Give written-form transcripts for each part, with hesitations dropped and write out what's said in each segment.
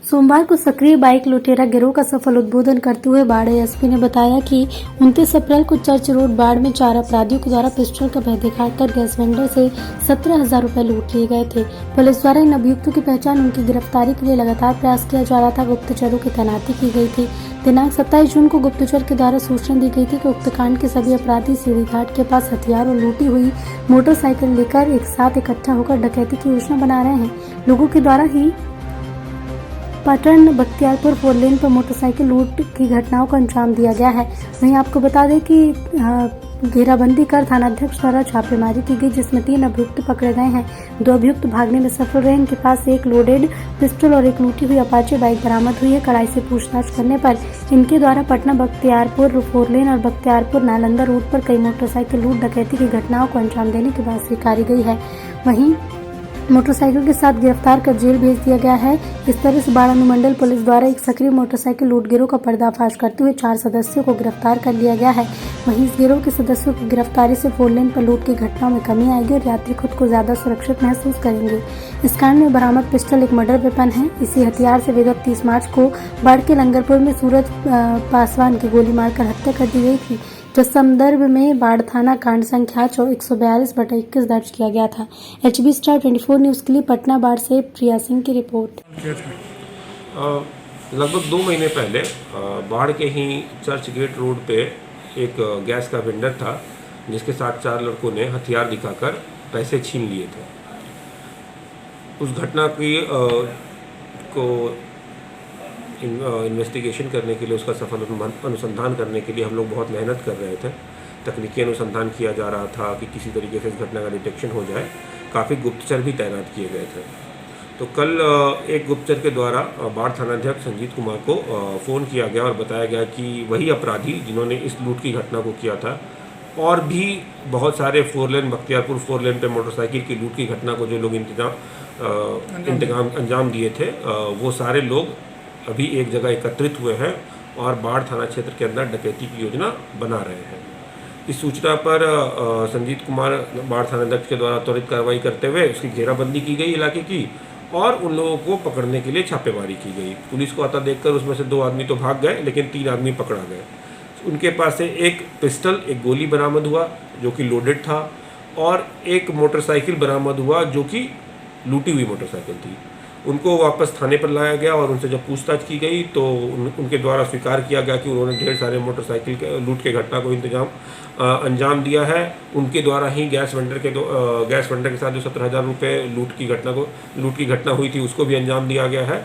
सोमवार को सक्रिय बाइक लुटेरा गिरोह का सफल उद्भेदन करते हुए बाढ़ एसपी ने बताया कि 29 अप्रैल को चर्च रोड बाढ़ में 4 अपराधियों के द्वारा पिस्टल का भय दिखाकर गैस वेंडर से 17,000 रुपए लूट लिए गए थे। पुलिस द्वारा इन अभियुक्तों की पहचान उनकी गिरफ्तारी के लिए लगातार प्रयास किया जा रहा था। गुप्तचरों की तैनाती की गई थी। दिनांक 27 जून को गुप्तचर के द्वारा सूचना दी गई थी कि उक्त कांड के सभी अपराधी सीढ़ी घाट के पास हथियार और लूटी हुई मोटरसाइकिल लेकर एक साथ इकट्ठा होकर डकैती की योजना बना रहे हैं। लोगों के द्वारा ही पाटन बख्तियारपुर 4 लेन पर मोटरसाइकिल लूट की घटनाओं को अंजाम दिया गया है। वहीं आपको बता दें कि घेराबंदी कर थानाध्यक्ष द्वारा छापेमारी की गई, जिसमें 3 अभियुक्त पकड़े गए हैं। 2 अभियुक्त भागने में सफल रहे। इनके पास एक लोडेड पिस्टल और एक लूटी हुई अपाचे बाइक बरामद हुई है। कड़ाई से पूछताछ करने पर इनके द्वारा पटना बख्तियारपुर 4 लेन और बख्तियारपुर नालंदा रोड पर कई मोटरसाइकिल लूट डकैती की घटनाओं को अंजाम देने की बात स्वीकारी गई है। वहीं मोटरसाइकिल के साथ गिरफ्तार कर जेल भेज दिया गया है। इस तरह से बाढ़ अनुमंडल पुलिस द्वारा एक सक्रिय मोटरसाइकिल लूट गिरोह का पर्दाफाश करते हुए 4 सदस्यों को गिरफ्तार कर लिया गया है। वहीं इस गिरोह के सदस्यों की गिरफ्तारी से 4 लेन पर लूट की घटनाओं में कमी आएगी और यात्री खुद को ज्यादा सुरक्षित महसूस करेंगे। इस कांड में बरामद पिस्टल एक मर्डर वेपन है। इसी हथियार से विगत 30 मार्च को बाढ़ के लंगरपुर में सूरज पासवान की गोली मारकर हत्या कर दी गई थी, जिस संदर्भ में बाढ़ थाना कांड संख्या 142/21 दर्ज किया गया था। HB स्टार 24 न्यूज के लिए पटना बाढ़ से प्रिया सिंह की रिपोर्ट। लगभग 2 महीने पहले बाढ़ के ही चर्च गेट रोड पे एक गैस का वेंडर था, जिसके साथ 4 लड़कों ने हथियार दिखाकर पैसे छीन लिए थे। उस घटना की को इन्वेस्टिगेशन करने के लिए, उसका सफल अनुसंधान करने के लिए हम लोग बहुत मेहनत कर रहे थे। तकनीकी अनुसंधान किया जा रहा था कि किसी तरीके से इस घटना का डिटेक्शन हो जाए। काफ़ी गुप्तचर भी तैनात किए गए थे। तो कल एक गुप्तचर के द्वारा बाढ़ थानाध्यक्ष संजीत कुमार को फ़ोन किया गया और बताया गया कि वही अपराधी जिन्होंने इस लूट की घटना को किया था और भी बहुत सारे 4 लेन बख्तियारपुर 4 लेन पे मोटरसाइकिल की लूट की घटना को जो लोग अंजाम दिए थे, वो सारे लोग अभी एक जगह एकत्रित हुए हैं और बाढ़ थाना क्षेत्र के अंदर डकैती की योजना बना रहे हैं। इस सूचना पर संजीत कुमार बाढ़ थानाध्यक्ष के द्वारा त्वरित कार्रवाई करते हुए उसकी घेराबंदी की गई इलाके की और उन लोगों को पकड़ने के लिए छापेमारी की गई। पुलिस को आता देखकर उसमें से 2 आदमी तो भाग गए, लेकिन 3 आदमी पकड़ा गए। उनके पास से एक पिस्टल, एक गोली बरामद हुआ जो कि लोडेड था, और एक मोटरसाइकिल बरामद हुआ जो कि लूटी हुई मोटरसाइकिल थी। उनको वापस थाने पर लाया गया और उनसे जब पूछताछ की गई तो उनके द्वारा स्वीकार किया गया कि उन्होंने ढेर सारे मोटरसाइकिल के लूट के घटना को अंजाम दिया है। उनके द्वारा ही गैस वेंडर के साथ जो 17,000 रुपये लूट की घटना हुई थी उसको भी अंजाम दिया गया है।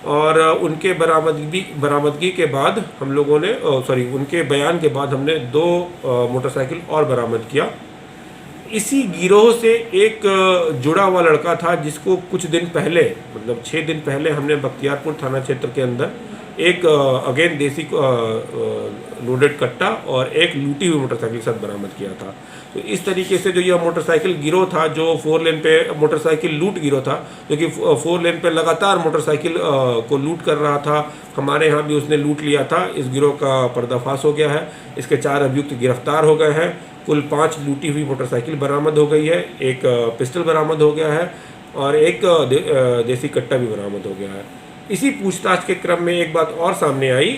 और उनके बरामदगी के बाद हम लोगों ने उनके बयान के बाद हमने 2 मोटरसाइकिल और बरामद किया। इसी गिरोह से एक जुड़ा हुआ लड़का था जिसको कुछ दिन पहले, मतलब 6 दिन पहले, हमने बख्तियारपुर थाना क्षेत्र के अंदर एक अगेन देसी लोडेड कट्टा और एक लूटी हुई मोटरसाइकिल के साथ बरामद किया था। तो इस तरीके से जो यह मोटरसाइकिल गिरोह था, जो 4 लेन पे मोटरसाइकिल लूट गिरोह था, जो कि 4 लेन पे लगातार मोटरसाइकिल को लूट कर रहा था, हमारे यहाँ भी उसने लूट लिया था। इस गिरोह का पर्दाफाश हो गया है। इसके 4 अभियुक्त गिरफ्तार हो गए हैं। कुल 5 लूटी हुई मोटरसाइकिल बरामद हो गई है, एक पिस्टल बरामद हो गया है और एक देसी कट्टा भी बरामद हो गया है। इसी पूछताछ के क्रम में एक बात और सामने आई।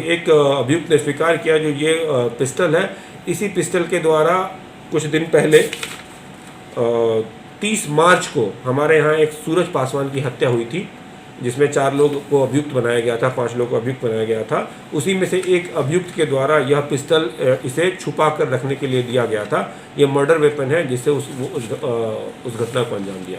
एक अभियुक्त ने स्वीकार किया जो ये पिस्टल है, इसी पिस्टल के द्वारा कुछ दिन पहले 30 मार्च को हमारे यहाँ एक सूरज पासवान की हत्या हुई थी, जिसमें 4 लोग को अभियुक्त बनाया गया था, 5 लोग को अभियुक्त बनाया गया था। उसी में से एक अभियुक्त के द्वारा यह पिस्टल इसे छुपा कर रखने के लिए दिया गया था। यह मर्डर वेपन है जिससे उस घटना को अंजाम दिया गया।